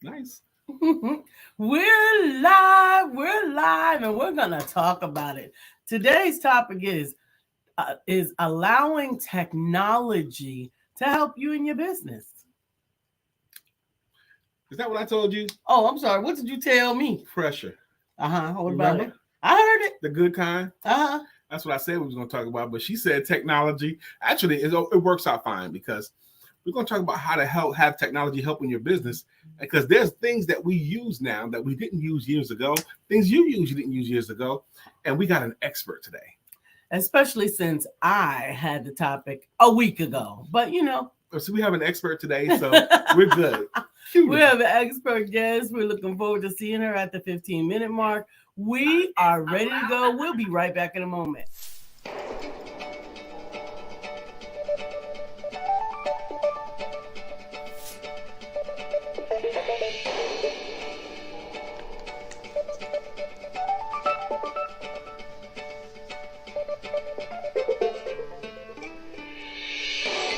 Nice. We're live, and we're gonna talk about it. Today's topic is allowing technology to help you in your business. Is that what I told you? Oh, I'm sorry. What did you tell me? Pressure. What You about remember? it? I heard it. The good kind. Uh huh. That's what I said we was going to talk about. But she said technology. Actually, it works out fine because we're going to talk about how to have technology help in your business. Because there's things that we use now that we didn't use years ago. Things you didn't use years ago. And we got an expert today. Especially since I had the topic a week ago. But So we have an expert today, so we're good. we have an expert guest. We're looking forward to seeing her at the 15-minute mark. We are ready to go. We'll be right back in a moment.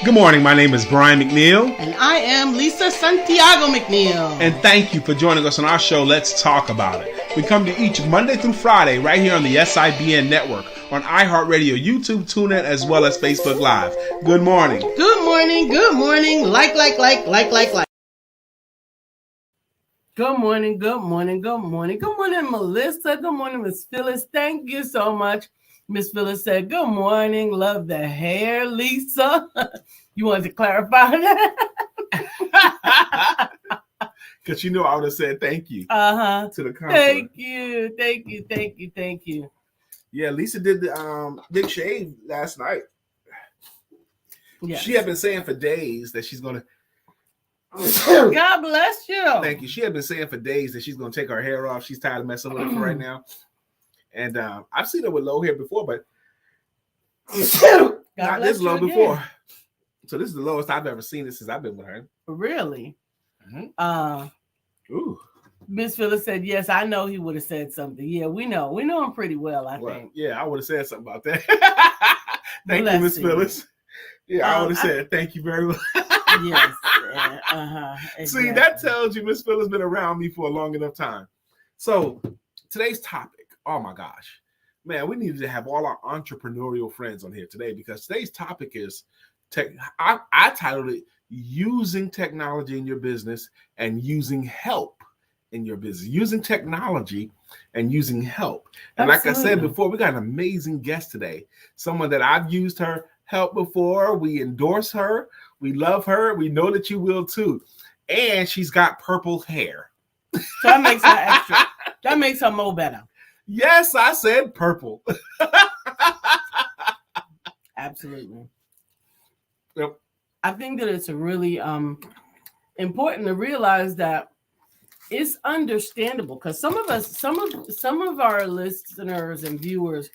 Good morning. My name is Brian McNeill. And I am Lisa Santiago McNeill. And thank you for joining us on our show, Let's Talk About It. We come to each Monday through Friday right here on the SIBN network, on iHeartRadio, YouTube, TuneIn, as well as Facebook Live. Good morning. Good morning. Good morning. Like. Good morning. Good morning. Good morning. Good morning, Melissa. Good morning, Miss Phyllis. Thank you so much. Miss Phyllis said, good morning. Love the hair, Lisa. You wanted to clarify that? Because you know I would have said thank you to the counselor. Thank you. Yeah, Lisa did the big shave last night. Yes. She had been saying for days that she's going to... God bless you. Thank you. She had been saying for days that she's going to take her hair off. She's tired of messing with it for right now. And I've seen her with low hair before, but not this low before. So this is the lowest I've ever seen it since I've been with her. Really? Mm-hmm. Ooh. Miss Phyllis said, yes, I know he would have said something. Yeah, we know him pretty well, I think. Yeah, I would have said something about that. Thank you, Miss Phyllis. Yeah, I would have said thank you very much. Yes. Exactly. See, that tells you Miss Phyllis been around me for a long enough time. So today's topic, oh my gosh, man, we needed to have all our entrepreneurial friends on here today because today's topic is I titled it using technology in your business and using help in your business, using technology and using help. And Absolutely. Like I said before, we got an amazing guest today, someone that I've used her help before. We endorse her. We love her. We know that you will too. And she's got purple hair. So that makes her extra. That makes her more better. Yes, I said purple. Absolutely. Yep. I think that it's really important to realize that it's understandable because some of our listeners and viewers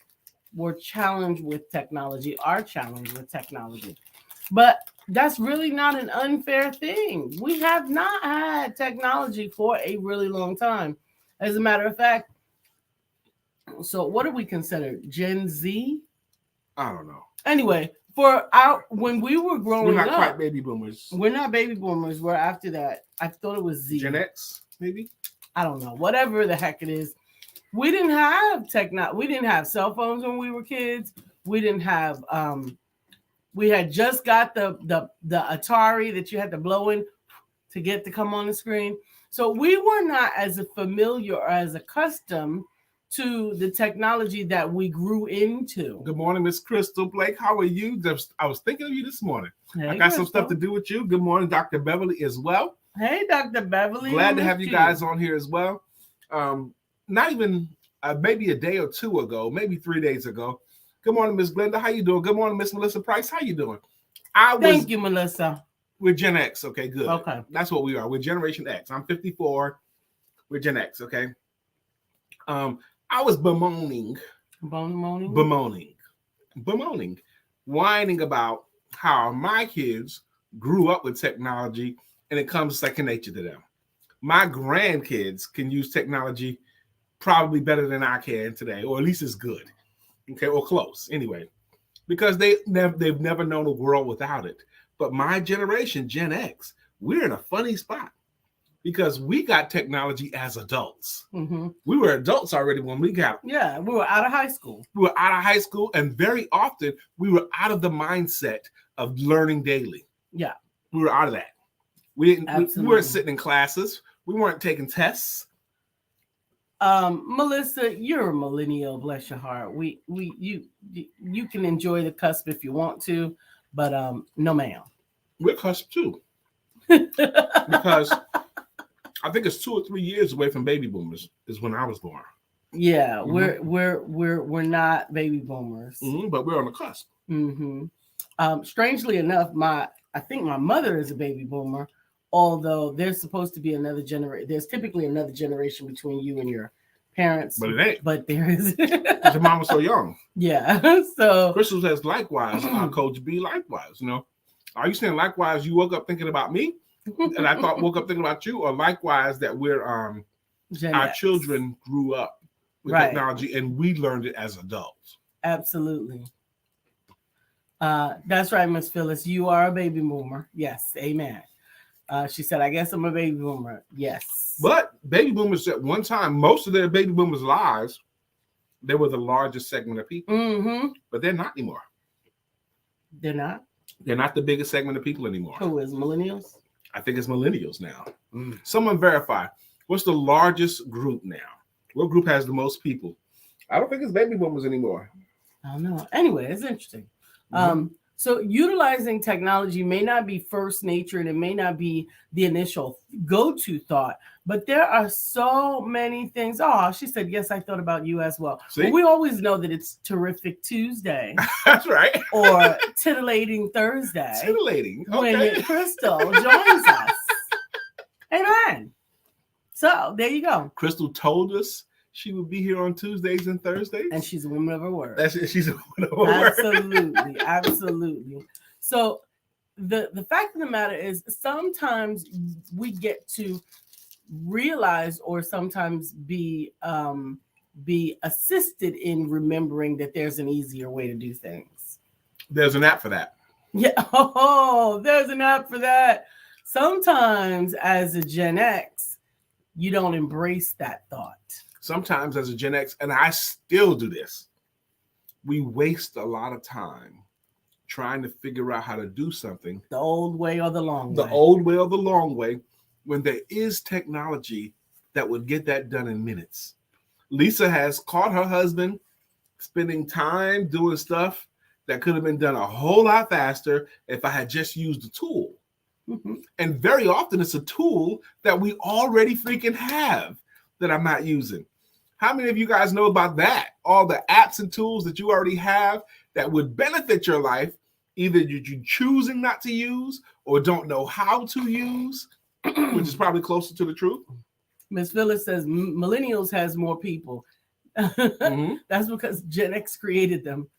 were challenged with technology, are challenged with technology. But that's really not an unfair thing. We have not had technology for a really long time. As a matter of fact, so what do we consider? Gen Z? I don't know. Anyway, when we were growing up, we're not quite baby boomers. We're not baby boomers. We're after that. I thought it was Z. Gen X, maybe? I don't know. Whatever the heck it is. We didn't have we didn't have cell phones when we were kids. We didn't have we had just got the Atari that you had to blow in to get to come on the screen. So we were not as familiar or as accustomed to the technology that we grew into. Good morning, Miss Crystal Blake. How are you? I was thinking of you this morning. Hey, I got some stuff to do with you. Good morning, Dr. Beverly as well. Hey, Dr. Beverly. Glad to have you guys on here as well. Not even maybe a day or two ago, maybe 3 days ago. Good morning, Miss Glenda. How you doing? Good morning, Miss Melissa Price. How you doing? Thank you, Melissa. We're Gen X. Okay, good. Okay. That's what we are. We're Generation X. I'm 54. We're Gen X. Okay. I was bemoaning, whining about how my kids grew up with technology and it comes second nature to them. My grandkids can use technology probably better than I can today, or at least as good, okay, or close anyway, because they've never known a world without it. But my generation, Gen X, we're in a funny spot because we got technology as adults. Mm-hmm. We were adults already when we got. Yeah, we were out of high school. We were out of high school, and very often we were out of the mindset of learning daily. Yeah, we were out of that. We weren't sitting in classes. We weren't taking tests. Melissa, you're a millennial, bless your heart. You can enjoy the cusp if you want to, but no ma'am. We're cusp too. Because I think it's 2 or 3 years away from baby boomers is when I was born. Yeah, we're not baby boomers. But we're on the cusp. Strangely enough, I think my mother is a baby boomer. Although there's supposed to be another generation, there's typically another generation between you and your parents. But it ain't. But there is. Because your mom was so young. Yeah. So Crystal says likewise. Coach B, likewise. You know, are you saying likewise? You woke up thinking about me, and I woke up thinking about you, or likewise that we're our children grew up with technology and we learned it as adults. Absolutely. That's right, Miss Phyllis. You are a baby boomer. Yes, amen. She said, I guess I'm a baby boomer. Yes. But baby boomers at one time, most of their baby boomers' lives, they were the largest segment of people. But they're not anymore. They're not? They're not the biggest segment of people anymore. Who is millennials? I think it's millennials now. Someone verify. What's the largest group now? What group has the most people? I don't think it's baby boomers anymore. I don't know. Anyway, it's interesting. So utilizing technology may not be first nature and it may not be the initial go-to thought, but there are so many things. Oh, she said, yes, I thought about you as well. Well, we always know that it's Terrific Tuesday. That's right. Or Titillating Thursday. Titillating. Okay. When Crystal joins us. Amen. So there you go. Crystal told us she would be here on Tuesdays and Thursdays. And she's a woman of her word. She's a woman of her word. Absolutely. Absolutely. So the fact of the matter is sometimes we get to realize or sometimes be assisted in remembering that there's an easier way to do things. There's an app for that. Yeah. Oh, there's an app for that. Sometimes as a Gen X, you don't embrace that thought. Sometimes as a Gen X, and I still do this, we waste a lot of time trying to figure out how to do something. The old way or the long way. The old way or the long way, when there is technology that would get that done in minutes. Lisa has caught her husband spending time doing stuff that could have been done a whole lot faster if I had just used the tool. And very often it's a tool that we already freaking have that I'm not using. How many of you guys know about that? All the apps and tools that you already have that would benefit your life, either you're choosing not to use or don't know how to use, which is probably closer to the truth. Ms. Phyllis says millennials has more people. That's because Gen X created them.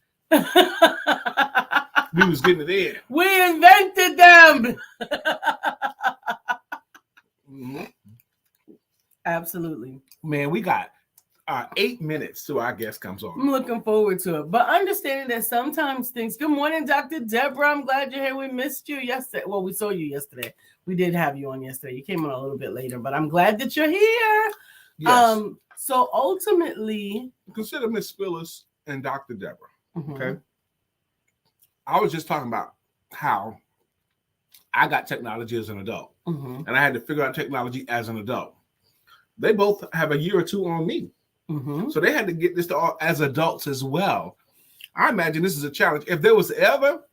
We was getting it in. We invented them. Absolutely. Man, we got 8 minutes till our guest comes on. I'm looking forward to it. But understanding that sometimes things. Good morning, Dr. Deborah. I'm glad you're here. We missed you yesterday. Well, we saw you yesterday. We did have you on yesterday. You came on a little bit later, but I'm glad that you're here. Yes. So ultimately, consider Miss Phyllis and Dr. Deborah. Okay. I was just talking about how I got technology as an adult, and I had to figure out technology as an adult. They both have a year or two on me. So they had to get this to all as adults as well. I imagine this is a challenge. If there was ever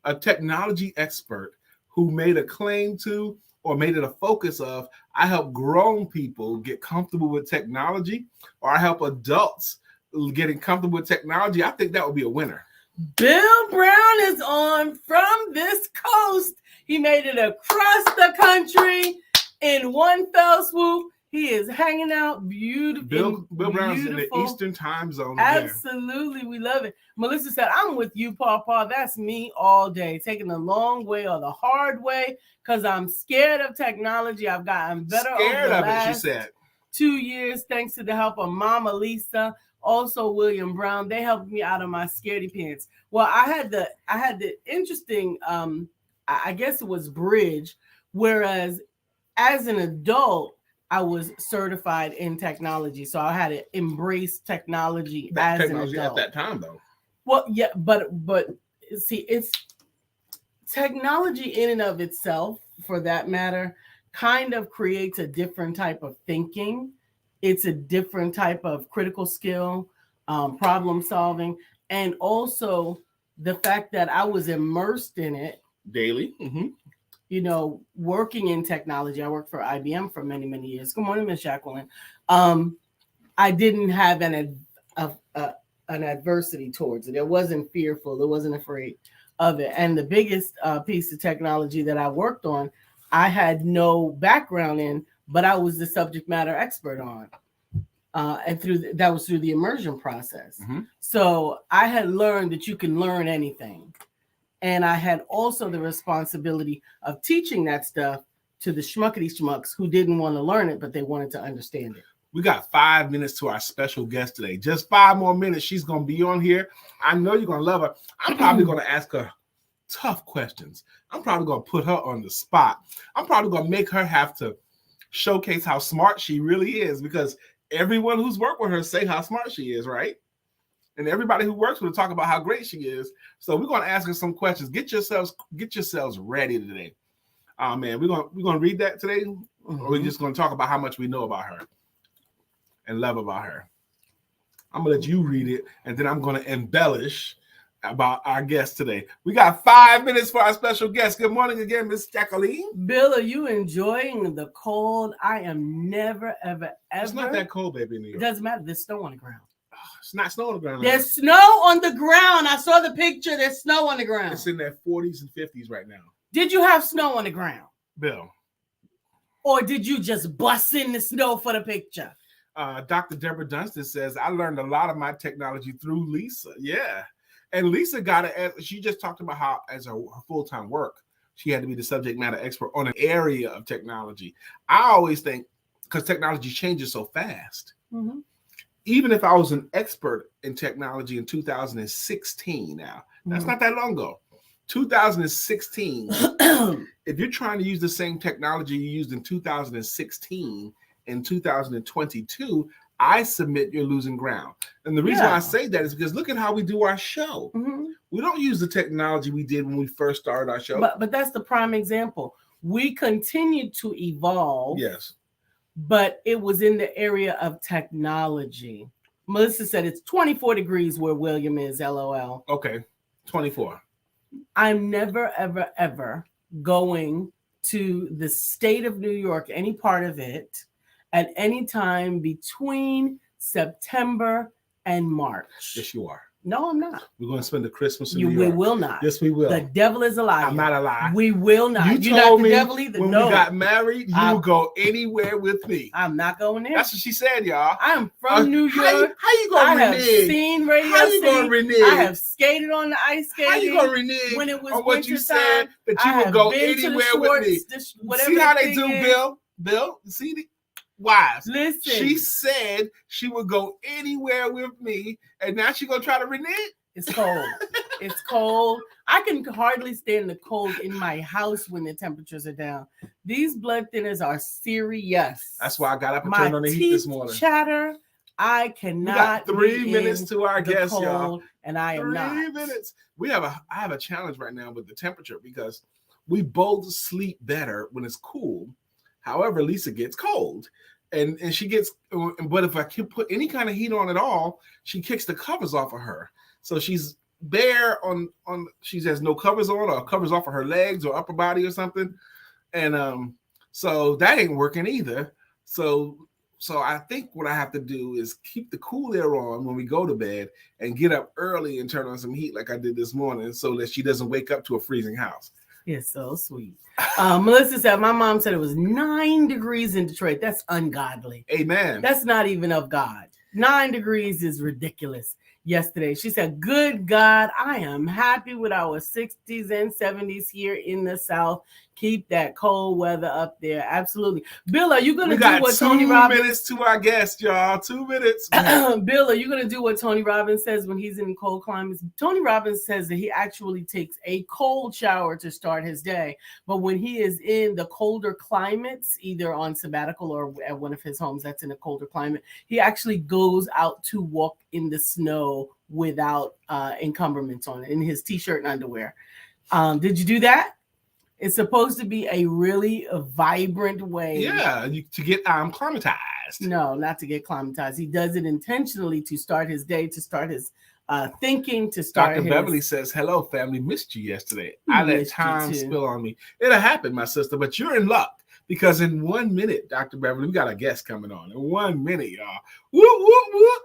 a technology expert who made a claim to or made it a focus of, I help grown people get comfortable with technology, or I help adults getting comfortable with technology, I think that would be a winner. Bill Brown is on from this coast. He made it across the country in one fell swoop. He is hanging out beautiful. Bill Brown's in the Eastern time zone. Absolutely. We love it. Melissa said, I'm with you, Paw. That's me all day. Taking the long way or the hard way because I'm scared of technology. I've gotten better over the last 2 years thanks to the help of Mama Lisa, also William Brown. They helped me out of my scaredy pants. Well, I had the interesting, I guess it was bridge, whereas as an adult, I was certified in technology, so I had to embrace technology as technology an adult. at that time, though. Well, yeah, but see, it's technology in and of itself, for that matter, kind of creates a different type of thinking. It's a different type of critical skill, problem solving, and also the fact that I was immersed in it daily. You know, working in technology. I worked for IBM for many, many years. Good morning, Ms. Jacqueline. I didn't have an adversity towards it. It wasn't fearful. It wasn't afraid of it. And the biggest piece of technology that I worked on, I had no background in, but I was the subject matter expert on. And that was through the immersion process. So I had learned that you can learn anything. And I had also the responsibility of teaching that stuff to the schmuckety schmucks who didn't want to learn it, but they wanted to understand it. We got 5 minutes to our special guest today. Just 5 more minutes. She's going to be on here. I know you're going to love her. I'm probably going to ask her tough questions. I'm probably going to put her on the spot. I'm probably going to make her have to showcase how smart she really is, because everyone who's worked with her say how smart she is, right? And everybody who works with her talk about how great she is. So we're going to ask her some questions. Get yourselves ready today. Man, we're going to read that today, or we're just going to talk about how much we know about her and love about her. I'm going to let you read it, and then I'm going to embellish about our guest today. We got 5 minutes for our special guest. Good morning again, Miss Jacqueline. Bill, are you enjoying the cold? I am never, ever. It's not that cold, baby, in New York. It doesn't matter. There's snow on the ground. It's not snow on the ground. There's snow on the ground. I saw the picture. There's snow on the ground. It's in their 40s and 50s right now. Did you have snow on the ground? Bill. Or did you just bust in the snow for the picture? Dr. Deborah Dunstan says, I learned a lot of my technology through Lisa. Yeah. And Lisa got it. She just talked about how, as her full-time work, she had to be the subject matter expert on an area of technology. I always think, because technology changes so fast, even if I was an expert in technology in 2016 now, that's not that long ago. 2016, if you're trying to use the same technology you used in 2016 in 2022, I submit you're losing ground. And the reason why I say that is because look at how we do our show. We don't use the technology we did when we first started our show. But that's the prime example. We continued to evolve. Yes. But it was in the area of technology. Melissa said it's 24 degrees where William is, LOL. Okay, 24. I'm never, ever, ever going to the state of New York, any part of it, at any time between September and March. Yes, you are. No, I'm not. We're going to spend the Christmas in New York. We will not. Yes, we will. The devil is a liar. I'm not a liar. We will not. You told not the me devil either. when we got married, you will go anywhere with me. I'm not going there. That's what she said, y'all. I'm from New York. How you going to renege? I have seen Radio How you City. going to renege? I have skated on the ice skating. How you going to renege when it was on what you said time, that you would go anywhere with me? See how they do, Bill? Bill, see the wives. Listen. She said she would go anywhere with me, and now she's going to try to renege? It's cold. It's cold. I can hardly stand the cold in my house when the temperatures are down. These blood thinners are serious. That's why I got up and turned on the heat this morning. Chatter. I cannot. We got 3 minutes to our guest, y'all. And I am not. 3 minutes. I have a challenge right now with the temperature because we both sleep better when it's cool. However, Lisa gets cold. And she gets, but if I can put any kind of heat on at all, she kicks the covers off of her. So she's bare she has no covers on or covers off of her legs or upper body or something. And so that ain't working either. So I think what I have to do is keep the cool air on when we go to bed and get up early and turn on some heat like I did this morning so that she doesn't wake up to a freezing house. It's so sweet. Melissa said, my mom said it was 9 degrees in Detroit. That's ungodly. Amen. That's not even of God. 9 degrees is ridiculous. Yesterday, she said, good God, I am happy with our 60s and 70s here in the South. Keep that cold weather up there. Absolutely. Bill, are you going to do got what 2 Tony Robbins? minutes to our guest, y'all. 2 minutes. Bill, are you going to do what Tony Robbins says when he's in cold climates? Tony Robbins says that he actually takes a cold shower to start his day. But when he is in the colder climates, either on sabbatical or at one of his homes that's in a colder climate, he actually goes out to walk in the snow without encumbrance on it, in his t-shirt and underwear. Did you do that? It's supposed to be a really vibrant way. Yeah, to get climatized. No, not to get climatized. He does it intentionally to start his day, to start his thinking, to start Dr. Beverly says, hello, family. Missed you yesterday. I let time spill on me. It'll happen, my sister, but you're in luck. Because in 1 minute, Dr. Beverly, we got a guest coming on. In 1 minute, y'all. Whoop, whoop, whoop.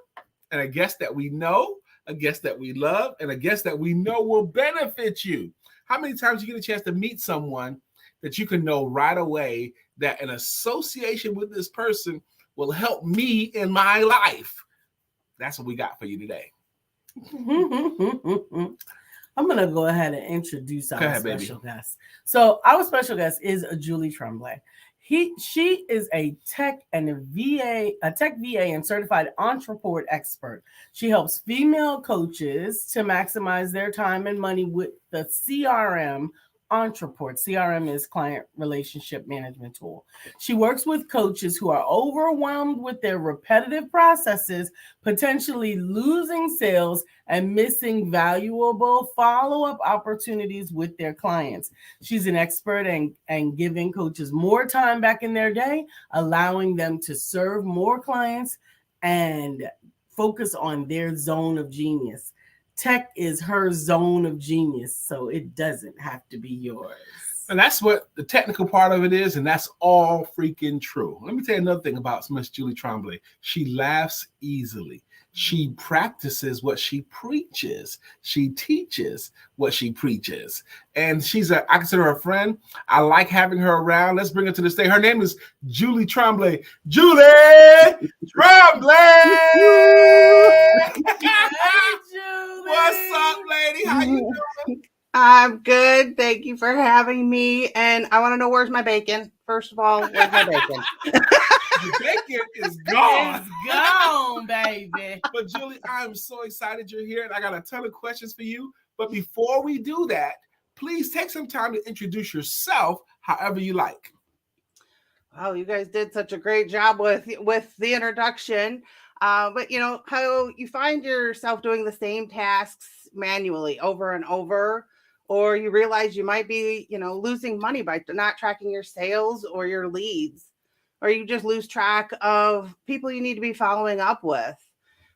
And a guest that we know, a guest that we love, and a guest that we know will benefit you. How many times you get a chance to meet someone that you can know right away that an association with this person will help me in my life? That's what we got for you today. I'm going to go ahead and introduce our special guest. So our special guest is Julie Trombley. She is a tech VA and certified entrepreneur expert. She helps female coaches to maximize their time and money with the CRM Entrepreneur. CRM is client relationship management tool. She works with coaches who are overwhelmed with their repetitive processes, potentially losing sales and missing valuable follow-up opportunities with their clients. She's an expert in giving coaches more time back in their day, allowing them to serve more clients and focus on their zone of genius. Tech is her zone of genius, so it doesn't have to be yours. And that's what the technical part of it is, and that's all freaking true. Let me tell you another thing about Miss Julie Trombley. She laughs easily. She practices what she preaches. She teaches what she preaches. And I consider her a friend. I like having her around. Let's bring her to the stage. Her name is Julie Trombley. Julie Trombley! Hey, Julie! What's up, lady? How you doing? I'm good. Thank you for having me. And I want to know, where's my bacon? First of all, where's my bacon? The bacon is gone. It's gone, baby. But Julie, I'm so excited you're here, and I got a ton of questions for you. But before we do that, please take some time to introduce yourself however you like. Wow, you guys did such a great job with the introduction. But you know how you find yourself doing the same tasks manually over and over, or you realize you might be, losing money by not tracking your sales or your leads, or you just lose track of people you need to be following up with.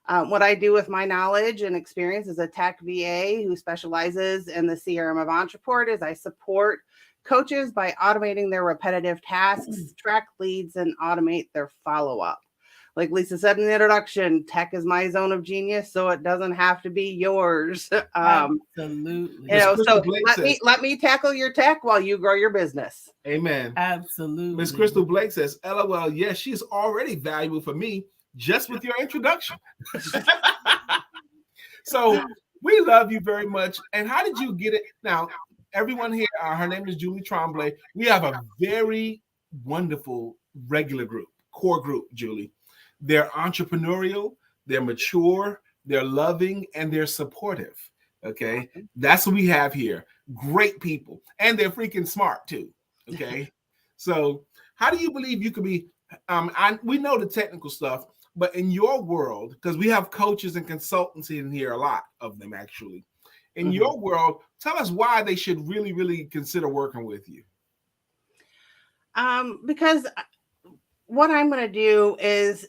What I do with my knowledge and experience as a tech VA who specializes in the CRM of Entrepreneur is I support coaches by automating their repetitive tasks, track leads, and automate their follow-up. Like Lisa said in the introduction, tech is my zone of genius, so it doesn't have to be yours. Absolutely. So let me tackle your tech while you grow your business. Amen. Absolutely. Miss Crystal Blake says, LOL, yes, she's already valuable for me just with your introduction. So we love you very much. And how did you get it? Now, everyone here, her name is Julie Trombley. We have a very wonderful regular group, core group, Julie. They're entrepreneurial, they're mature, they're loving, and they're supportive. Okay, that's what we have here. Great people, and they're freaking smart too. Okay, so how do you believe you could be? We know the technical stuff, but in your world, because we have coaches and consultants in here, a lot of them actually. In your world, tell us why they should really, really consider working with you. Because what I'm going to do is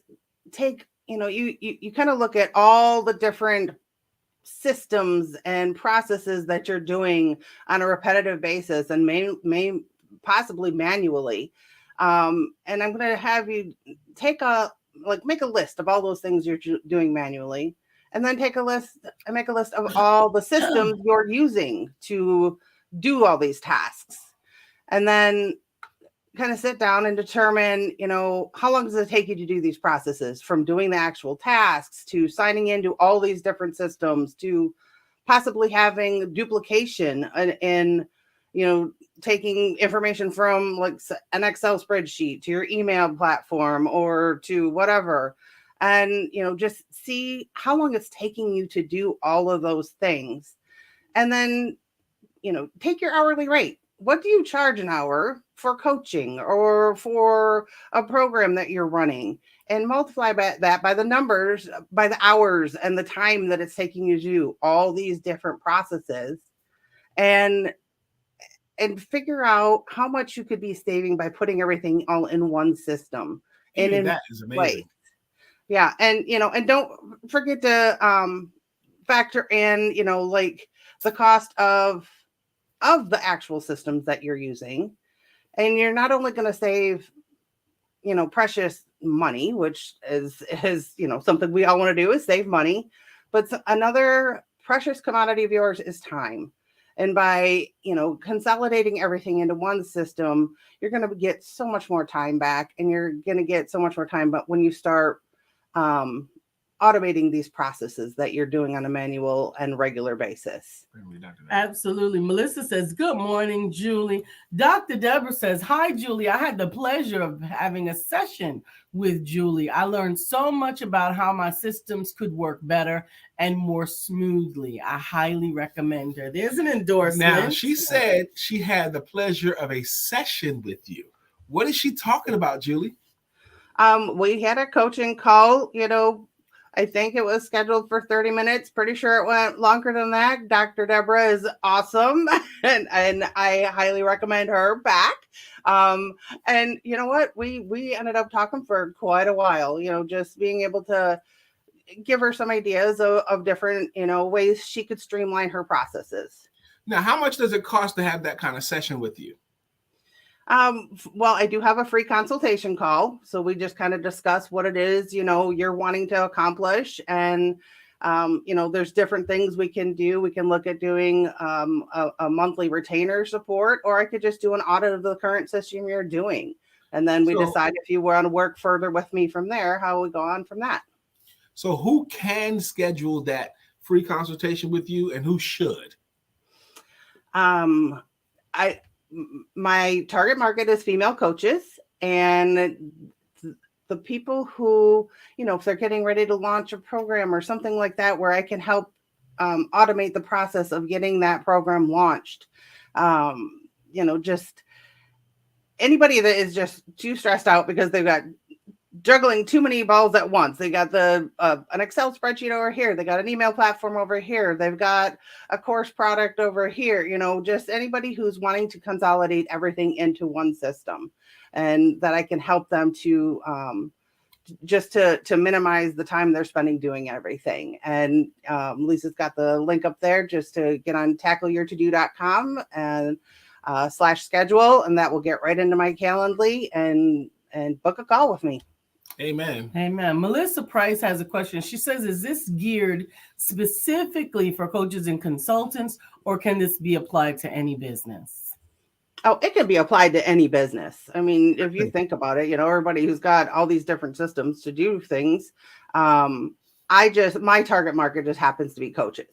take, you kind of look at all the different systems and processes that you're doing on a repetitive basis and may possibly manually. And I'm going to have you make a list of all those things you're doing manually, and then make a list of all the systems you're using to do all these tasks. And then kind of sit down and determine, how long does it take you to do these processes, from doing the actual tasks to signing into all these different systems to possibly having duplication in taking information from like an Excel spreadsheet to your email platform or to whatever, and just see how long it's taking you to do all of those things, and then take your hourly rate. What do you charge an hour for coaching or for a program that you're running, and multiply that by the numbers, by the hours and the time that it's taking you to do all these different processes, and figure out how much you could be saving by putting everything all in one system. And in that is amazing. Yeah. And, and don't forget to factor in, like the cost of the actual systems that you're using. And you're not only going to save, precious money, which is something we all want to do, is save money. But another precious commodity of yours is time. And by, consolidating everything into one system, you're going to get so much more time back, and you're going to get so much more time. But when you start automating these processes that you're doing on a manual and regular basis. Absolutely. Melissa says, good morning, Julie. Dr. Deborah says, hi, Julie. I had the pleasure of having a session with Julie. I learned so much about how my systems could work better and more smoothly. I highly recommend her. There's an endorsement. Now, she said she had the pleasure of a session with you. What is she talking about, Julie? We had a coaching call, I think it was scheduled for 30 minutes. Pretty sure it went longer than that. Dr. Deborah is awesome, and I highly recommend her back. And you know what? We ended up talking for quite a while, just being able to give her some ideas of different, ways she could streamline her processes. Now, how much does it cost to have that kind of session with you? Well, I do have a free consultation call. So we just kind of discuss what it is, you're wanting to accomplish. And, there's different things we can do. We can look at doing a monthly retainer support, or I could just do an audit of the current system you're doing. And then we decide if you want to work further with me from there, how we go on from that. So who can schedule that free consultation with you, and who should? My target market is female coaches, and the people who, if they're getting ready to launch a program or something like that, where I can help automate the process of getting that program launched. Just anybody that is just too stressed out because they've got juggling too many balls at once. They got an Excel spreadsheet over here. They got an email platform over here. They've got a course product over here. Just anybody who's wanting to consolidate everything into one system, and that I can help them to just to minimize the time they're spending doing everything. And Lisa's got the link up there just to get on tackleyourtodO.com and /schedule, and that will get right into my Calendly and book a call with me. Amen. Amen. Melissa Price has a question. She says, is this geared specifically for coaches and consultants, or can this be applied to any business? Oh, it can be applied to any business. I mean, if you think about it, everybody who's got all these different systems to do things. My target market just happens to be coaches.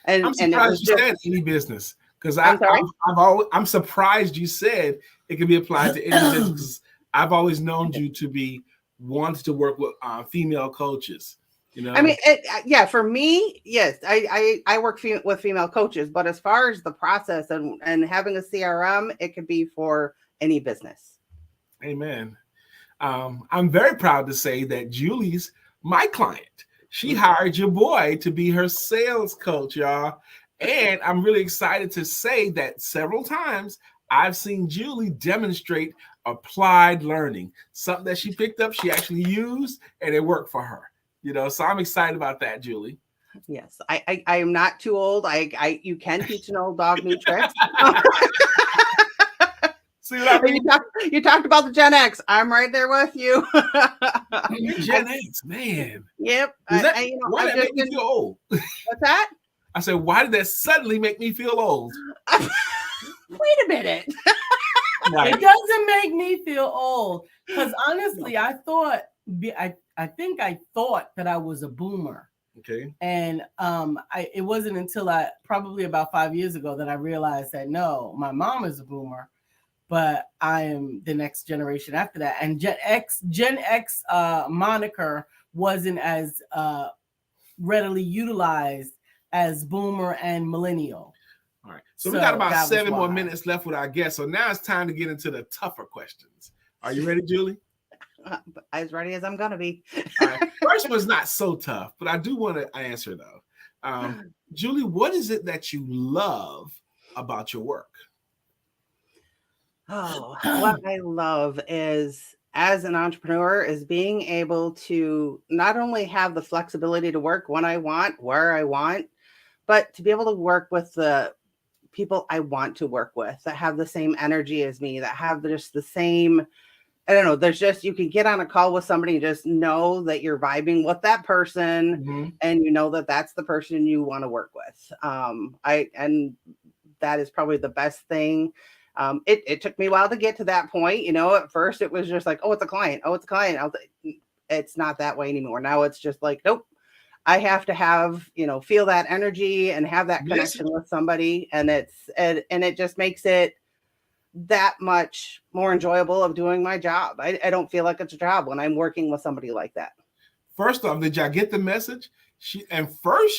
And I'm surprised you said any business, because I'm surprised you said it can be applied to any business. I've always known you to be wanted to work with female coaches. I mean, for me, yes, I work with female coaches, but as far as the process and having a CRM, it could be for any business. Amen. I'm very proud to say that Julie's my client. She hired your boy to be her sales coach, y'all. And I'm really excited to say that several times I've seen Julie demonstrate applied learning, something that she picked up, she actually used, and it worked for her. So I'm excited about that, Julie. Yes, I am not too old. You can teach an old dog new tricks. See what I mean? You talked about the Gen X. I'm right there with you. Gen X, man. Yep. Why did that make me feel old? What's that? I said, why did that suddenly make me feel old? Wait a minute. Right. It doesn't make me feel old, because honestly, I think I thought that I was a boomer. Okay. And it wasn't until probably about 5 years ago that I realized that no, my mom is a boomer, but I am the next generation after that. And Gen X moniker wasn't as readily utilized as boomer and millennial. All right. So we got about 7 more minutes left with our guest. So now it's time to get into the tougher questions. Are you ready, Julie? As ready as I'm going to be. All right. First one's not so tough, but I do want to answer, though. Julie, what is it that you love about your work? Oh, what I love is, as an entrepreneur, is being able to not only have the flexibility to work when I want, where I want, but to be able to work with the people I want to work with, that have the same energy as me, that have just the same, I don't know, there's just, you can get on a call with somebody and just know that you're vibing with that person, and you know that that's the person you want to work with. And that is probably the best thing. It took me a while to get to that point. At first it was just like, oh, it's a client. Oh, it's a client. It's not that way anymore. Now it's just like, nope, I have to have, feel that energy and have that connection with somebody. And it just makes it that much more enjoyable of doing my job. I don't feel like it's a job when I'm working with somebody like that. First off, did y'all get the message? She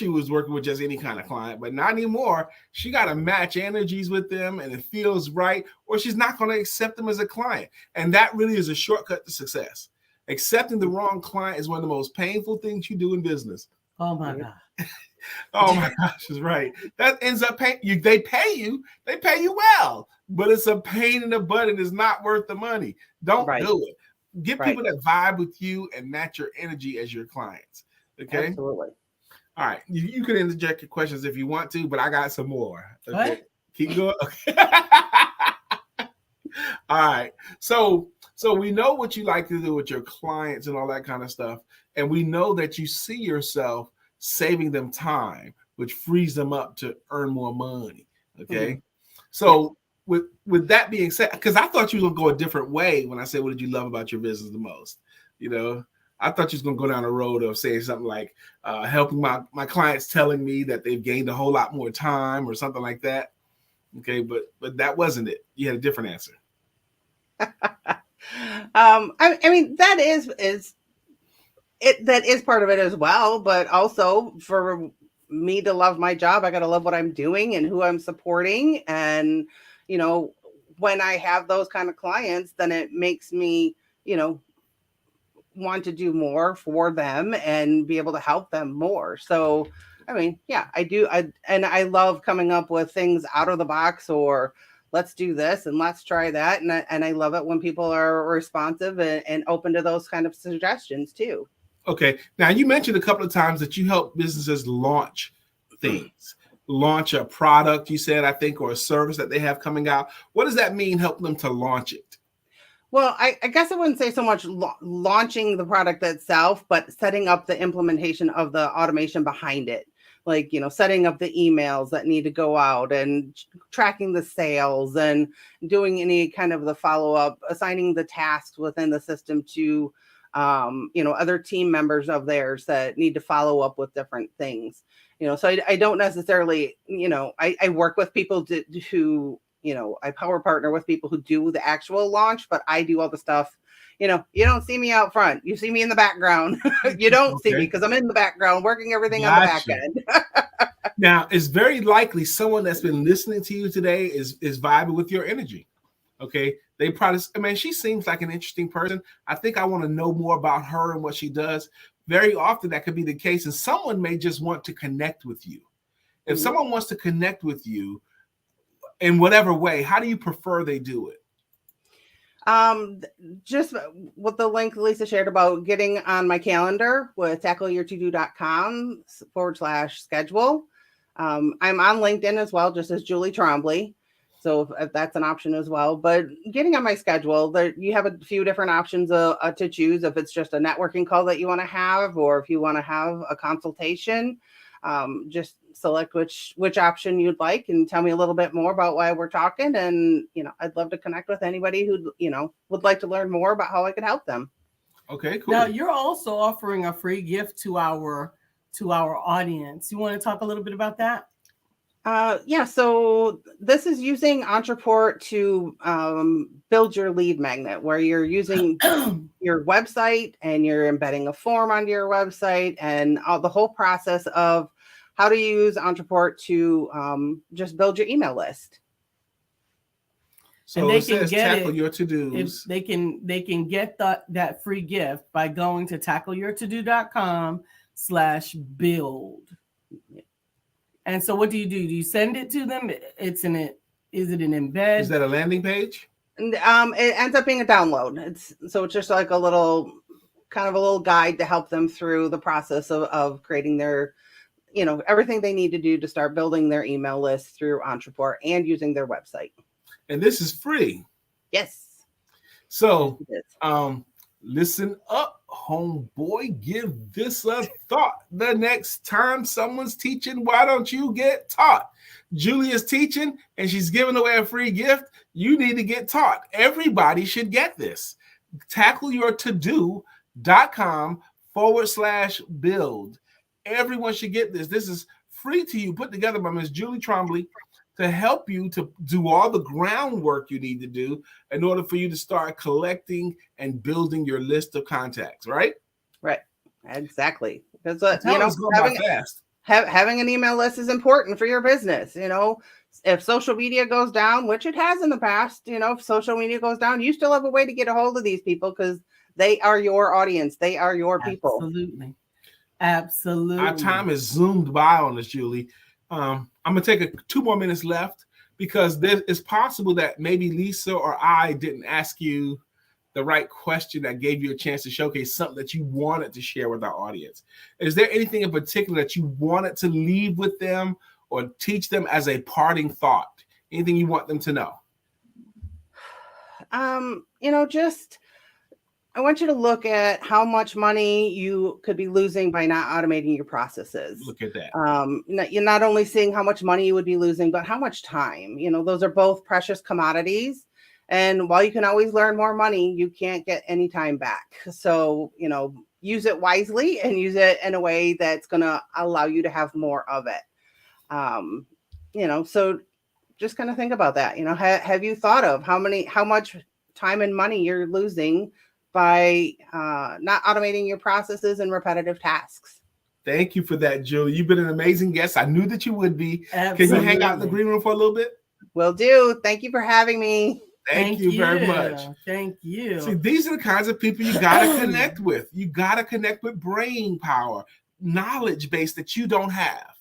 was working with just any kind of client, but not anymore. She got to match energies with them, and it feels right, or she's not going to accept them as a client. And that really is a shortcut to success. Accepting the wrong client is one of the most painful things you do in business. Oh my God. Oh my gosh, is right. That ends up paying you. They pay you well, but it's a pain in the butt and it's not worth the money. Don't do it. Get people that vibe with you and match your energy as your clients. Okay. Absolutely. All right. You can interject your questions if you want to, but I got some more. Okay. What? Keep going. Okay. All right. So we know what you like to do with your clients and all that kind of stuff. And we know that you see yourself saving them time, which frees them up to earn more money. Okay. So with that being said, because I thought you were going to go a different way when I said, what did you love about your business the most? I thought you was going to go down the road of saying something like helping my clients telling me that they've gained a whole lot more time or something like that. Okay. But that wasn't it. You had a different answer. I mean, that is part of it as well, but also for me to love my job, I got to love what I'm doing and who I'm supporting. And, when I have those kind of clients, then it makes me, want to do more for them and be able to help them more. So, I mean, yeah, I do. I love coming up with things out of the box, or let's do this and let's try that. And I love it when people are responsive and open to those kind of suggestions too. Okay. Now, you mentioned a couple of times that you help businesses launch things, launch a product, you said, I think, or a service that they have coming out. What does that mean, help them to launch it? Well, I guess I wouldn't say so much launching the product itself, but setting up the implementation of the automation behind it. Like, setting up the emails that need to go out and tracking the sales and doing any kind of the follow-up, assigning the tasks within the system to, other team members of theirs that need to follow up with different things. So I don't necessarily, I work with people who, I power partner with people who do the actual launch, but I do all the stuff. You don't see me out front. You see me in the background. You don't see me because I'm in the background working everything on the back end. Now, it's very likely someone that's been listening to you today is vibing with your energy. Okay. They probably, she seems like an interesting person. I think I want to know more about her and what she does. Very often that could be the case. And someone may just want to connect with you. If someone wants to connect with you in whatever way, how do you prefer they do it? Just with the link Lisa shared about getting on my calendar with tackleyourto-do.com/schedule. I'm on LinkedIn as well, just as Julie Trombley. So if that's an option as well, but getting on my schedule, you have a few different options to choose. If it's just a networking call that you want to have, or if you want to have a consultation, just select which option you'd like and tell me a little bit more about why we're talking. And, I'd love to connect with anybody who, would like to learn more about how I could help them. Okay, cool. Now you're also offering a free gift to our to our audience. You want to talk a little bit about that? Yeah, so this is using Entreport to build your lead magnet, where you're using your website and you're embedding a form onto your website, and the whole process of how to use Entreport to just build your email list. So and they it says can get tackle your to-dos. They can get that free gift by going to tackleyourtodoo.com/build. And so what do? You send it to them? Is it an embed? Is that a landing page? And it ends up being a download. It's just like a little guide to help them through the process of creating their, everything they need to do to start building their email list through Entreport and using their website. And this is free. Yes. So listen up, homeboy. Give this a thought. The next time someone's teaching, why don't you get taught? Julie is teaching and she's giving away a free gift. You need to get taught. Everybody should get this. tackleyourtodoo.com/build. Everyone should get this. This is free to you, put together by Ms. Julie Trombley, to help you to do all the groundwork you need to do in order for you to start collecting and building your list of contacts, right? Right. Exactly. Because having an email list is important for your business. If social media goes down, which it has in the past, if social media goes down, you still have a way to get a hold of these people because they are your audience. They are your people. Absolutely. Our time is zoomed by on this, Julie. I'm going to take 2 more minutes left because it's possible that maybe Lisa or I didn't ask you the right question that gave you a chance to showcase something that you wanted to share with our audience. Is there anything in particular that you wanted to leave with them or teach them as a parting thought? Anything you want them to know? I want you to look at how much money you could be losing by not automating your processes. Look at that. You're not only seeing how much money you would be losing, but how much time. Those are both precious commodities. And while you can always learn more money, you can't get any time back. So, use it wisely and use it in a way that's going to allow you to have more of it. So just kind of think about that. Have you thought of how much time and money you're losing by not automating your processes and repetitive tasks? Thank you for that, Julie. You've been an amazing guest. I knew that you would be. Absolutely. Can you hang out in the green room for a little bit? Will do. Thank you for having me. Thank you very much. Thank you. See, these are the kinds of people you got to connect with. You got to connect with brain power, knowledge base that you don't have.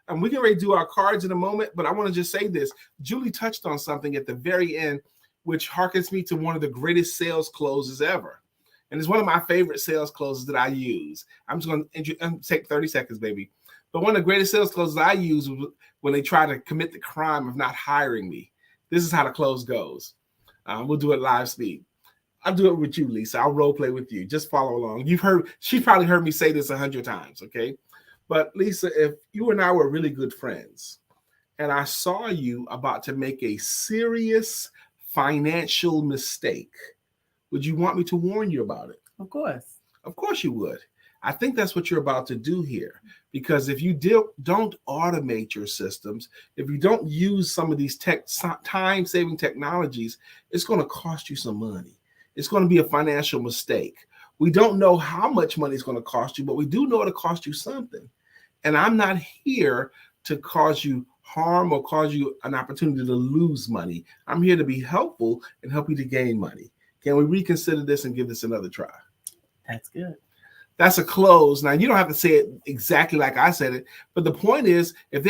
And we can already do our cards in a moment, but I want to just say this. Julie touched on something at the very end, which harkens me to one of the greatest sales closes ever. And it's one of my favorite sales closes that I use. I'm just going to take 30 seconds, baby. But one of the greatest sales closes I use was when they try to commit the crime of not hiring me. This is how the close goes. We'll do it live speed. I'll do it with you, Lisa. I'll role play with you. Just follow along. She's probably heard me say this 100 times, okay? But Lisa, if you and I were really good friends and I saw you about to make a serious financial mistake, would you want me to warn you about it? Of course. Of course you would. I think that's what you're about to do here. Because if you don't automate your systems, if you don't use some of these time-saving technologies, it's going to cost you some money. It's going to be a financial mistake. We don't know how much money it's going to cost you, but we do know it'll cost you something. And I'm not here to cause you harm or cause you an opportunity to lose money. I'm here to be helpful and help you to gain money. Can we reconsider this and give this another try? That's good. That's a close. Now, you don't have to say it exactly like I said it, but the point is, if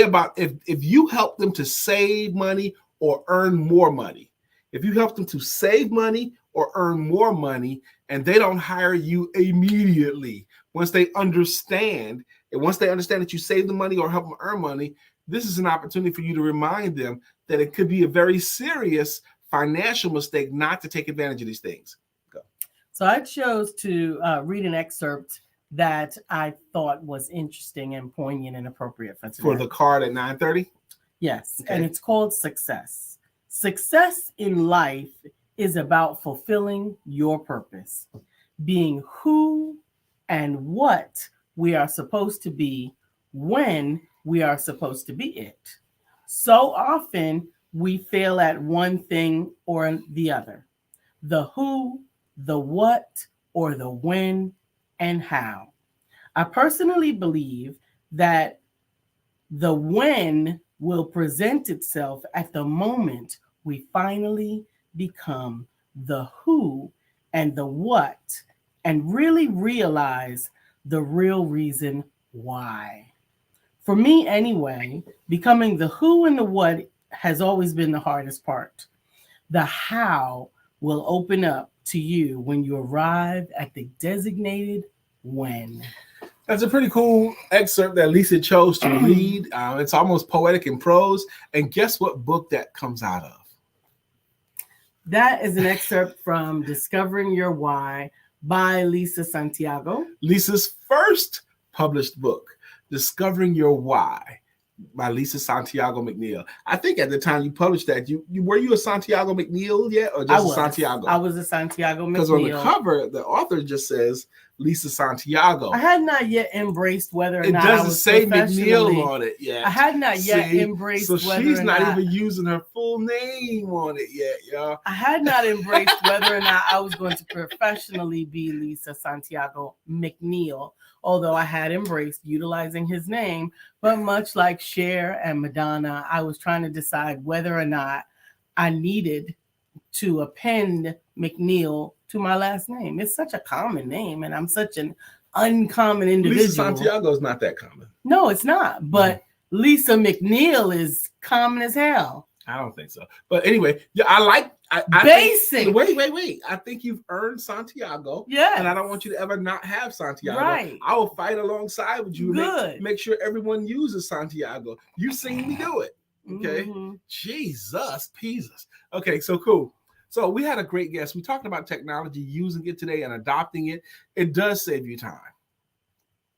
you help them to save money or earn more money, if you help them to save money or earn more money, and they don't hire you immediately, once they understand that you save the money or help them earn money, this is an opportunity for you to remind them that it could be a very serious financial mistake not to take advantage of these things. So I chose to read an excerpt that I thought was interesting and poignant and appropriate for today. For the card at 9:30? Yes, okay. And it's called Success. Success in life is about fulfilling your purpose, being who and what we are supposed to be when we are supposed to be it. So often we fail at one thing or the other: the who, the what, or the when and how. I personally believe that the when will present itself at the moment we finally become the who and the what and really realize the real reason why. For me, anyway, becoming the who and the what has always been the hardest part. The how will open up to you when you arrive at the designated when. That's a pretty cool excerpt that Lisa chose to read. It's almost poetic in prose. And guess what book that comes out of? That is an excerpt from Discovering Your Why by Lisa Santiago. Lisa's first published book, Discovering Your Why by Lisa Santiago McNeill. I think at the time you published that, you were you a Santiago McNeill yet, or just a Santiago? I was a Santiago McNeill. Because on the cover, the author just says Lisa Santiago. I had not yet embraced whether or it not doesn't I was say McNeill on it yet. I had not yet embraced so whether she's or not not even using her full name on it yet, y'all. I had not embraced whether or not I was going to professionally be Lisa Santiago McNeill, although I had embraced utilizing his name. But much like Cher and Madonna, I was trying to decide whether or not I needed to append McNeill to my last name. It's such a common name, and I'm such an uncommon individual. Lisa Santiago is not that common. No, it's not. But Lisa McNeill is common as hell. I don't think so. But anyway, yeah, I basic. Wait. I think you've earned Santiago. Yeah. And I don't want you to ever not have Santiago. Right. I will fight alongside with you. Good. Make sure everyone uses Santiago. You've seen me do it. Okay. Mm-hmm. Jesus. Okay, so cool. So we had a great guest. We talked about technology, using it today and adopting it. It does save you time.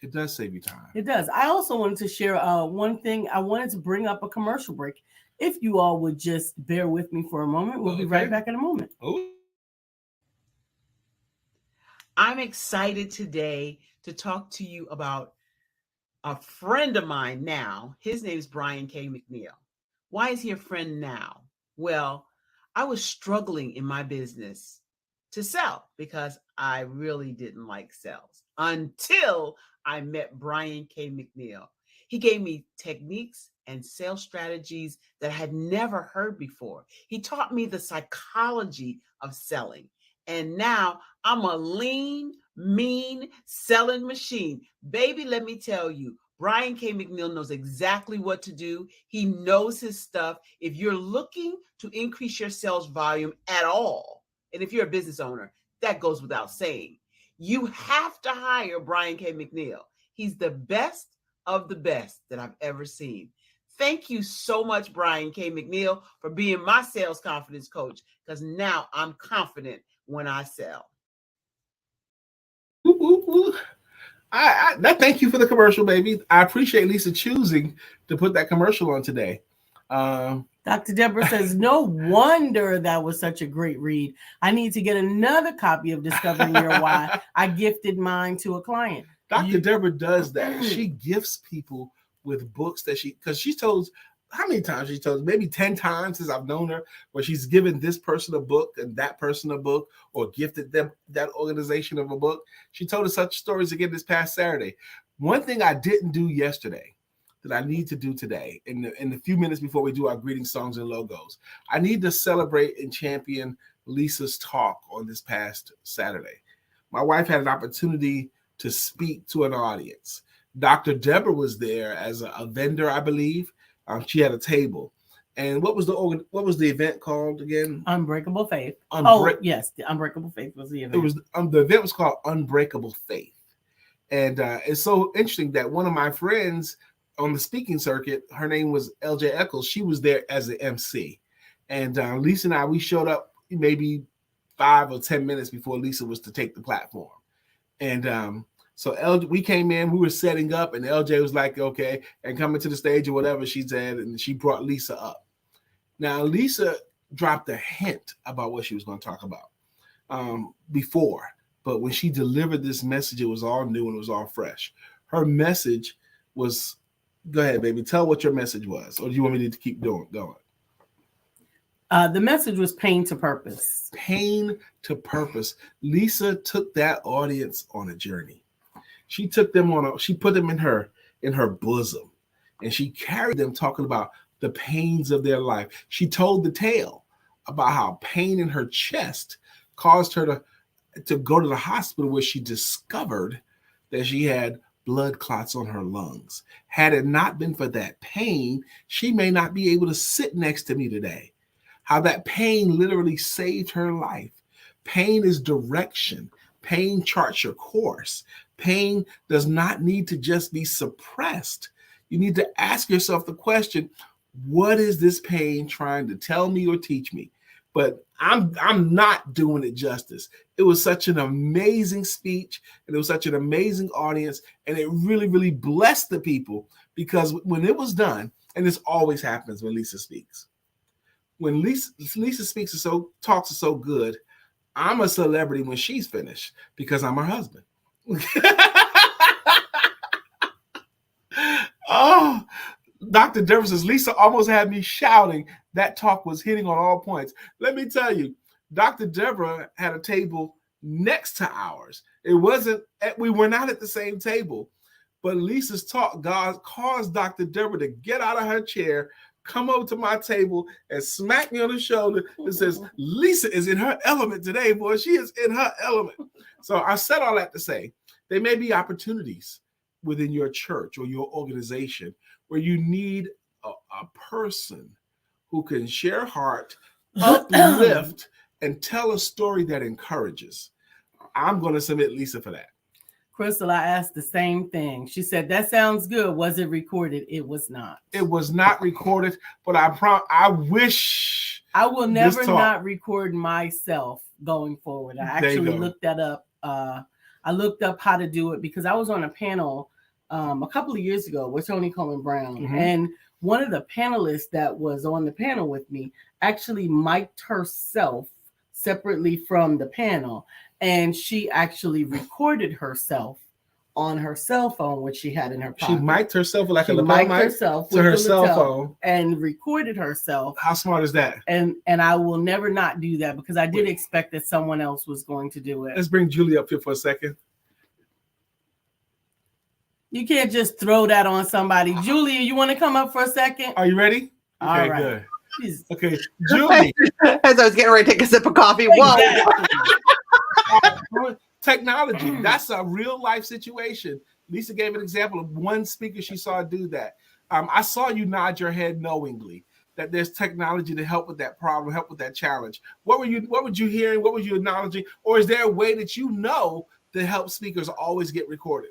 It does. I also wanted to share one thing. I wanted to bring up a commercial break. If you all would just bear with me for a moment, we'll be right back in a moment. Ooh. I'm excited today to talk to you about a friend of mine now. His name is Brian K. McNeill. Why is he a friend now? Well, I was struggling in my business to sell because I really didn't like sales until I met Brian K. McNeill. He gave me techniques and sales strategies that I had never heard before. He taught me the psychology of selling. And now I'm a lean, mean selling machine. Baby, let me tell you, Brian K. McNeill knows exactly what to do. He knows his stuff. If you're looking to increase your sales volume at all, and if you're a business owner, that goes without saying, you have to hire Brian K. McNeill. He's the best of the best that I've ever seen. Thank you so much, Brian K. McNeill, for being my sales confidence coach, because now I'm confident when I sell. Thank you for the commercial, baby. I appreciate Lisa choosing to put that commercial on today. Dr. Deborah says, no wonder that was such a great read. I need to get another copy of Discovering Your Why. I gifted mine to a client. Dr. Deborah does that. She gifts people with books that because she told, how many times she told, maybe 10 times since I've known her, where she's given this person a book and that person a book, or gifted them, that organization, of a book. She told us such stories again this past Saturday. One thing I didn't do yesterday that I need to do today, in the few minutes before we do our greeting songs and logos, I need to celebrate and champion Lisa's talk on this past Saturday. My wife had an opportunity to speak to an audience. Dr. Deborah was there as a vendor, I believe. She had a table. And what was the event called again? Unbreakable Faith. Yes, the Unbreakable Faith was the event. It was the event was called Unbreakable Faith. And it's so interesting that one of my friends on the speaking circuit, her name was LJ Eccles. She was there as the MC. And Lisa and I, we showed up maybe 5 or 10 minutes before Lisa was to take the platform. And so we came in, we were setting up, and LJ was like, okay, and coming to the stage or whatever she said, and she brought Lisa up. Now, Lisa dropped a hint about what she was going to talk about before, but when she delivered this message, it was all new and it was all fresh. her message was, go ahead, baby, tell what your message was, or do you want me to keep going? The message was pain to purpose. Pain to purpose. Lisa took that audience on a journey. She took them she put them in her bosom, and she carried them talking about the pains of their life. She told the tale about how pain in her chest caused her to go to the hospital, where she discovered that she had blood clots on her lungs. Had it not been for that pain, she may not be able to sit next to me today. How that pain literally saved her life. Pain is direction. Pain charts your course. Pain does not need to just be suppressed. You need to ask yourself the question, what is this pain trying to tell me or teach me? But I'm not doing it justice. It was such an amazing speech, and it was such an amazing audience, and it really, really blessed the people, because when it was done, and this always happens when Lisa speaks. When Lisa speaks talks is so good, I'm a celebrity when she's finished, because I'm her husband. Oh, Dr. Deborah says, Lisa almost had me shouting. That talk was hitting on all points. Let me tell you, Dr. Deborah had a table next to ours. We were not at the same table, but Lisa's talk caused Dr. Deborah to get out of her chair, come over to my table, and smack me on the shoulder and says, Lisa is in her element today, boy. She is in her element. So I said all that to say, there may be opportunities within your church or your organization where you need a person who can share heart, uplift, and tell a story that encourages. I'm going to submit Lisa for that. Crystal, I asked the same thing. She said, that sounds good. Was it recorded? It was not. It was not recorded, but I wish. I will never not record myself going forward. I actually looked that up. I looked up how to do it because I was on a panel a couple of years ago with Tony Coleman Brown. Mm-hmm. And one of the panelists that was on the panel with me actually mic'd herself separately from the panel. And she actually recorded herself on her cell phone, which she had in her pocket. She mic'd herself like a lapel mic herself to her cell phone and recorded herself. How smart is that? And I will never not do that because I did expect that someone else was going to do it. Let's bring Julie up here for a second. You can't just throw that on somebody. Julie, you want to come up for a second? Are you ready? All okay, right. Good. Okay, Julie. As I was getting ready to take a sip of coffee. Whoa. Technology, that's a real life situation. Lisa gave an example of one speaker she saw do that. I saw you nod your head knowingly that there's technology to help with that problem, help with that challenge. What were you hearing? What were you acknowledging? Or is there a way that you know to help speakers always get recorded?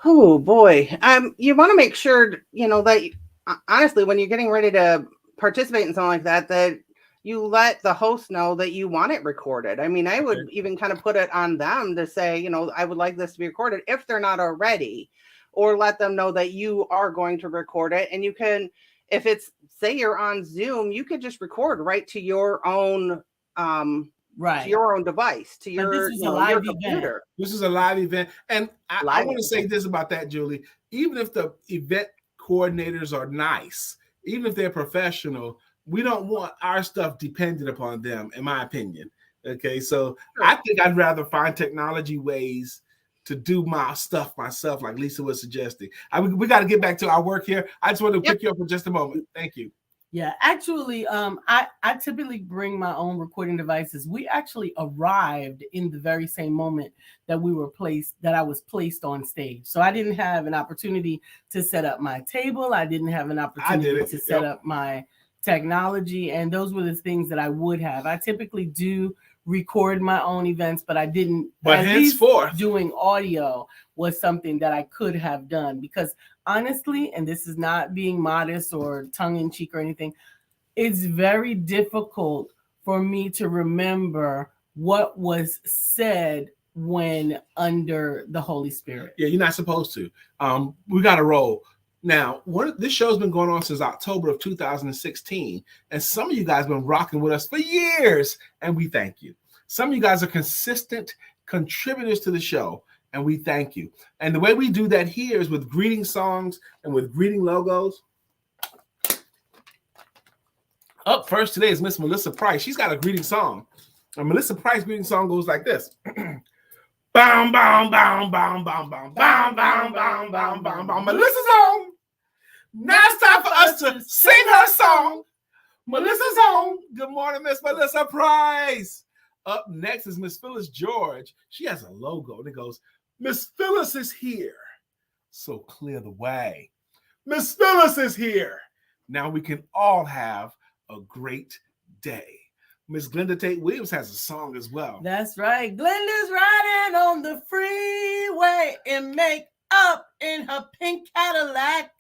Oh boy. You want to make sure, that honestly, when you're getting ready to participate in something like that, that you let the host know that you want it recorded. I mean, I would even kind of put it on them to say, I would like this to be recorded if they're not already, or let them know that you are going to record it. And you can, if it's, say you're on Zoom, you could just record right to your own, to your own device, to your, your computer. This is a live event. And I want to say this about that, Julie. Even if the event coordinators are nice, even if they're professional, we don't want our stuff dependent upon them, in my opinion. Okay, so I think I'd rather find technology ways to do my stuff myself, like Lisa was suggesting. We got to get back to our work here. I just want to pick you up for just a moment. Thank you. Yeah, actually, I typically bring my own recording devices. We actually arrived in the very same moment that I was placed on stage. So I didn't have an opportunity to set up my table. I didn't have an opportunity to set up my technology, and those were the things that I would have. I typically do record my own events, but I didn't. But henceforth, doing audio was something that I could have done because honestly, and this is not being modest or tongue-in-cheek or anything, it's very difficult for me to remember what was said when under the Holy Spirit. Yeah, you're not supposed to. We got to roll. Now, this show's been going on since October of 2016, and some of you guys have been rocking with us for years, and we thank you. Some of you guys are consistent contributors to the show, and we thank you. And the way we do that here is with greeting songs and with greeting logos. Up first today is Miss Melissa Price. She's got a greeting song. And Melissa Price's greeting song goes like this. Bow, bow, bow, bow, bow, bow, bow, bow, bow, bow, bow, bow. Melissa's on. Now it's time for us to sing her song. Melissa's on. Good morning, Miss Melissa Price. Up next is Miss Phyllis George. She has a logo and it goes, Miss Phyllis is here. So clear the way. Miss Phyllis is here. Now we can all have a great day. Miss Glenda Tate Williams has a song as well. That's right. Glenda's riding on the freeway in makeup in her pink Cadillac.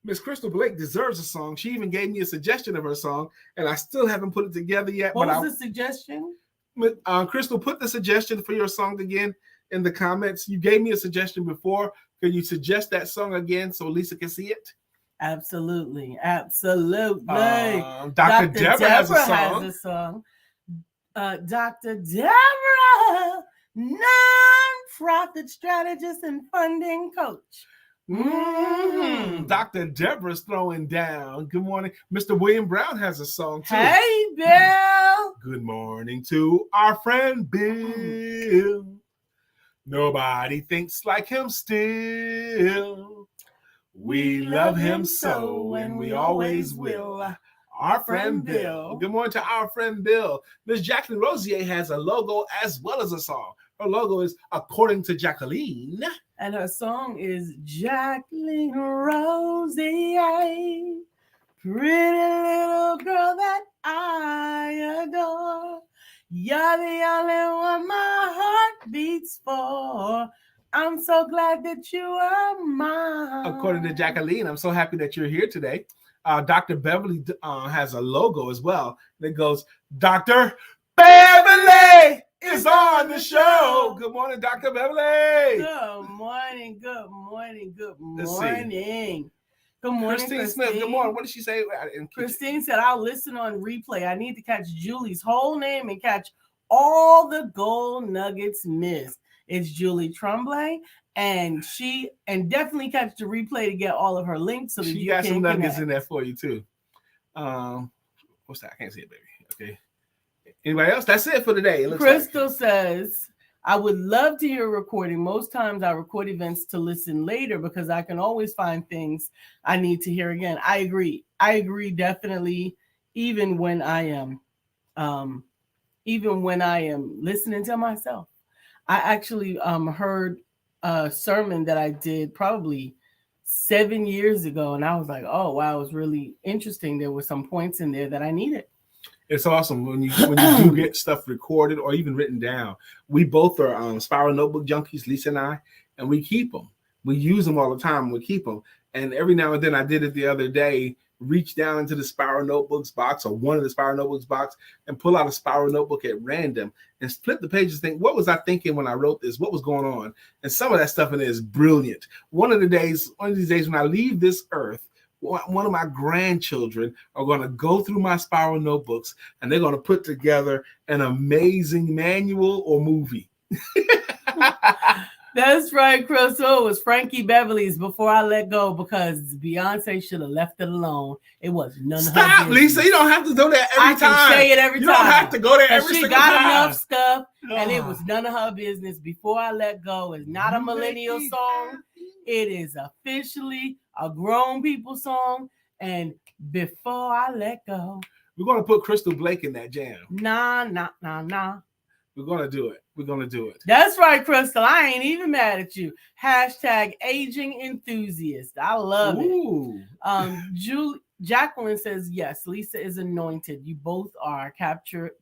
Miss Crystal Blake deserves a song. She even gave me a suggestion of her song, and I still haven't put it together yet. What was the suggestion? Crystal, put the suggestion for your song again in the comments. You gave me a suggestion before. Can you suggest that song again so Lisa can see it? Absolutely. Absolutely. Dr. Deborah has a song. Dr. Deborah, non-profit strategist and funding coach. Dr. Deborah's throwing down. Good morning. Mr. William Brown has a song too. Hey, Bill. Good morning to our friend Bill. Nobody thinks like him still. We love him so, and we always will. Our friend Bill. Good morning to our friend Bill. Miss Jacqueline Rosier has a logo as well as a song. Her logo is According to Jacqueline. And her song is Jacqueline Rosier, pretty little girl that I adore. You're the only one my heart beats for. I'm so glad that you are mine. According to Jacqueline, I'm so happy that you're here today. Dr. Beverly has a logo as well that goes, Dr. Beverly is on the show. Good morning, Dr. Beverly. Good morning, good morning, good morning. Good morning, Christine Smith. Good morning. What did she say? Christine said, I'll listen on replay. I need to catch Julie's whole name and catch all the gold nuggets missed. It's Julie Trombley, and definitely catch the replay to get all of her links. So that she you got can some nuggets connect. in there for you too. What's that? I can't see it, baby. Okay. Anybody else? That's it for today. It looks Crystal says, I would love to hear a recording. Most times I record events to listen later because I can always find things I need to hear again. I agree definitely. Even when I am listening to myself. I actually heard a sermon that I did probably 7 years ago, and I was like, oh wow, it was really interesting. There were some points in there that I needed. It's awesome when you do get stuff recorded or even written down. We both are Spiral Notebook junkies, Lisa and I, and we keep them. We use them all the time. We keep them. And every now and then, I did it the other day, reach down into the Spiral Notebooks box or one of the Spiral Notebooks box and pull out a Spiral Notebook at random and flip the pages, think, what was I thinking when I wrote this? What was going on? And some of that stuff in there is brilliant. One of these days when I leave this earth, one of my grandchildren are going to go through my Spiral Notebooks and they're going to put together an amazing manual or movie. That's right, Crystal. It was Frankie Beverly's Before I Let Go because Beyonce should have left it alone. It was none of her business. Stop, Lisa. You don't have to go there every time. I can say it every time. You don't have to go there every single time. She got enough stuff, and it was none of her business. Before I Let Go is not a millennial song. It is officially a grown people song. And Before I Let Go. We're going to put Crystal Blake in that jam. Nah. We're going to do it. We're going to do it. That's right, Crystal. I ain't even mad at you. Hashtag aging enthusiast. I love it. Jacqueline says, yes, Lisa is anointed. You both are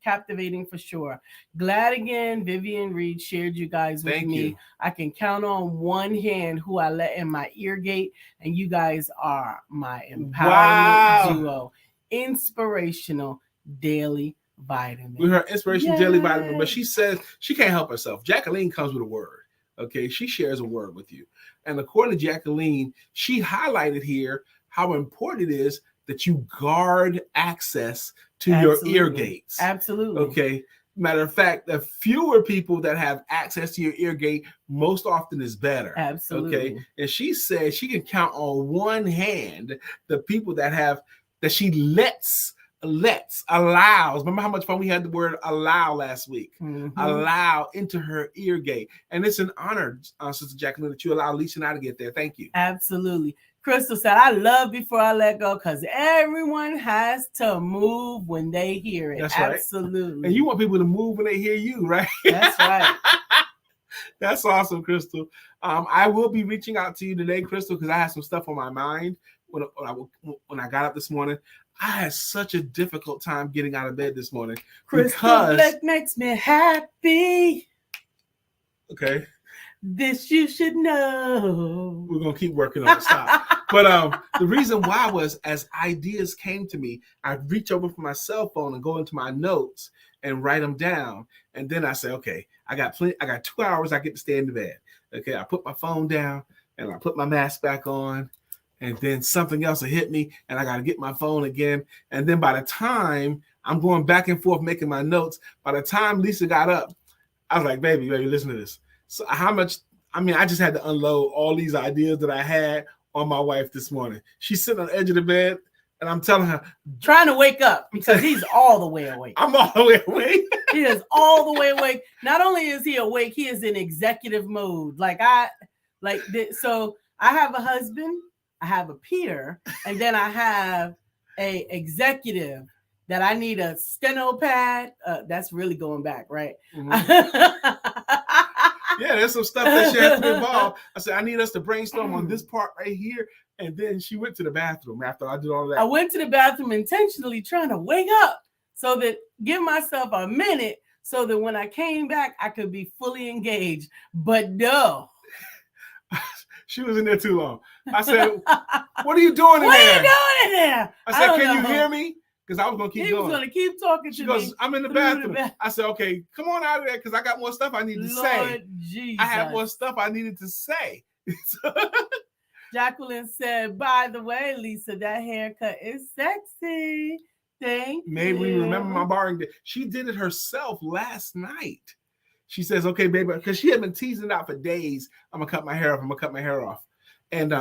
captivating for sure. Glad again, Vivian Reed shared you guys with me. You. I can count on one hand who I let in my ear gate, and you guys are my empowerment duo. Inspirational daily vitamin. With her inspirational daily vitamin, but she says she can't help herself. Jacqueline comes with a word. Okay, she shares a word with you. And according to Jacqueline, she highlighted here how important it is that you guard access to your ear gates. Absolutely. Okay. Matter of fact, the fewer people that have access to your ear gate, most often is better. Absolutely. Okay. And she said she can count on one hand the people that she allows. Remember how much fun we had the word allow last week? Allow into her ear gate. And it's an honor, Sister Jacqueline, that you allow Lisa and I to get there. Thank you. Absolutely. Crystal said, I love Before I Let Go because everyone has to move when they hear it. That's right. Absolutely. And you want people to move when they hear you, right? That's right. That's awesome, Crystal. I will be reaching out to you today, Crystal, because I had some stuff on my mind when I got up this morning. I had such a difficult time getting out of bed this morning. Crystal Black makes me happy. Okay. This you should know. We're gonna keep working on it. Stop. But the reason why was as ideas came to me, I reach over for my cell phone and go into my notes and write them down. And then I say, okay, I got 2 hours I get to stay in the bed. Okay, I put my phone down and I put my mask back on, and then something else will hit me and I gotta get my phone again. And then by the time I'm going back and forth making my notes, by the time Lisa got up, I was like, baby, listen to this. So I just had to unload all these ideas that I had on my wife this morning. She's sitting on the edge of the bed and I'm telling her. Trying to wake up because he's all the way awake. I'm all the way awake. He is all the way awake. Not only is he awake, he is in executive mode. So I have a husband, I have a peer, and then I have a executive that I need a steno pad. That's really going back, right? Yeah, there's some stuff that she has to be involved. I said, I need us to brainstorm on this part right here. And then she went to the bathroom after I did all that. I went to the bathroom intentionally trying to wake up so that give myself a minute so that when I came back, I could be fully engaged. But no. She was in there too long. I said, what are you doing in there? What are you doing in there? I said, can you hear me? Because I was going to keep going. He was going to keep talking to me. She goes, I'm in the bathroom. I said, okay, come on out of there because I got more stuff I need to say. Jesus. I had more stuff I needed to say. Jacqueline said, by the way, Lisa, that haircut is sexy. Thank you. Maybe we remember my borrowing day. She did it herself last night. She says, okay, baby, because she had been teasing it out for days. I'm going to cut my hair off. I'm going to cut my hair off. And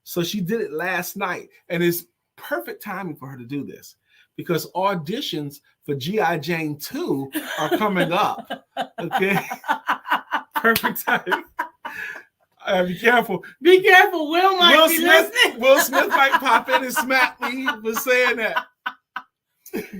so she did it last night. And it's perfect timing for her to do this because auditions for G.I. Jane 2 are coming up. Okay? Perfect timing. Be careful. Be careful. Will Smith might pop in and smack me for saying that.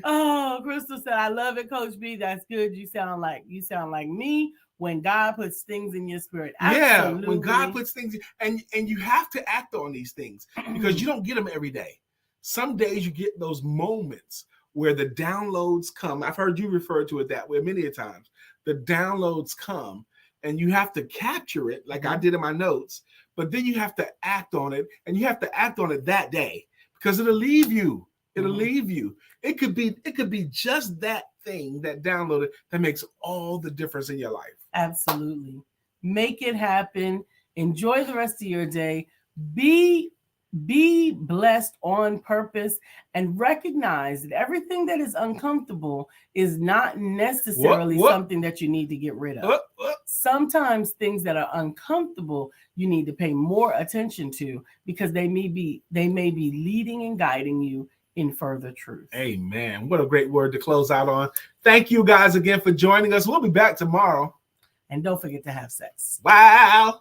Oh, Crystal said, I love it, Coach B. That's good. You sound like me when God puts things in your spirit. Absolutely. Yeah, when God puts things in, and you have to act on these things because you don't get them every day. Some days you get those moments where the downloads come. I've heard you refer to it that way many a times. The downloads come and you have to capture it like I did in my notes, but then you have to act on it, and you have to act on it that day because it'll leave you. It'll leave you. It could be just that thing that downloaded that makes all the difference in your life. Absolutely. Make it happen. Enjoy the rest of your day. Be blessed on purpose and recognize that everything that is uncomfortable is not necessarily something that you need to get rid of. Sometimes things that are uncomfortable, you need to pay more attention to because they may be leading and guiding you in further truth. Amen. What a great word to close out on. Thank you guys again for joining us. We'll be back tomorrow. And don't forget to have sex. Wow.